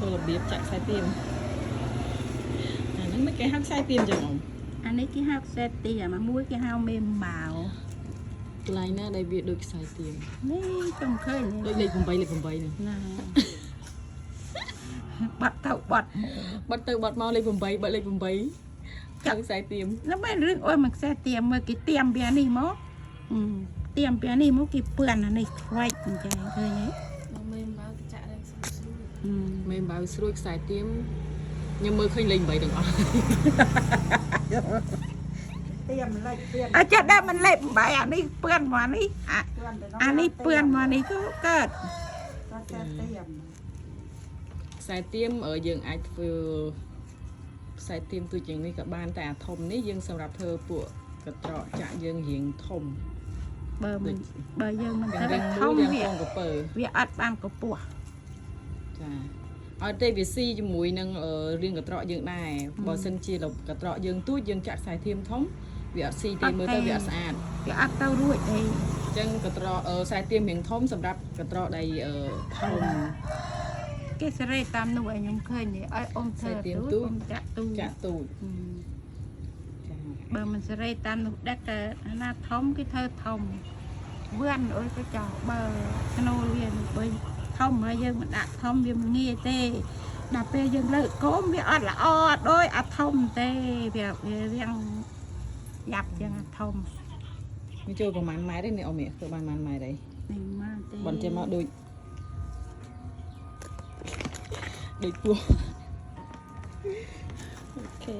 ធ្វើរបៀបចាក់ខ្សែទៀមអាហ្នឹងមិនគេហៅខ្សែទៀមចឹងអូន អានេះគេហៅខ្សែទៀមមួយគេហៅមេម៉ាវ កន្លែងណាដែលវាដូចខ្សែទៀម នេះខ្ញុំឃើញ ដូចលេខ8លេខ8ហ្នឹង ណាបាត់ទៅបាត់ បាត់ទៅបាត់មកលេខ8បាត់លេខ8ខាងខ្សែទៀម nó mới rước ôi mà xe tiệm mà cái tiệm bia này mó tiệm bia này mó cái bươn là này quay mình chạy thôi nhé មេបើស្រួយខ្សែទៀមខ្ញុំមើលឃើញលេខ8ទាំងអស់ tiệm lại tiệm à chắc đã mình lại bài à đi bươn mà đi à đi bươn mà đi cứ cợt ខ្សែទៀមយើងអាចធ្វើខ្សែទៀមទូជាងនេះក៏បានតែអាធំនេះយើងសម្រាប់ធ្វើពួកកត្រកចាក់យើងរៀងធំ bờ giờ mình thấy រៀង là មួយ không យ៉ាង việc កងកពើ việc ắt ban của bùa ចាឲ្យទេវាស៊ីជាមួយនឹងរៀងកត្រកយើងដែរបើសិនជាកត្រកយើងទូចយើងចាក់ខ្សែទៀមធំវាអត់ស៊ីទេមើលទៅវាអត់ស្អាត việc ắt tao ruột đây អញ្ចឹងកត្រកខ្សែទៀមរៀងធំសម្រាប់កត្រកដែលធំ cái xe tam nuôi nhung khơi này ai ôm thơ túi ôm chặt tu ចាក់ទូច bờ mình sẽ rây tam nục đất nó thông cái thơ thông vươn ôi cái trò bờ nó liền bởi thông mà dân mình đặt thông vì mình nghe tê đạp về dân lợi cốm vì ọt là o đôi à thông tê việc riêng dập dân à thông វាចូលប្រហែលម៉ែត្រទេនេះអ៊ំនេះធ្វើបានប៉ុន្មានម៉ែត្រទេ mình mà tê បន់ចេះមកដូចពស់អូខេ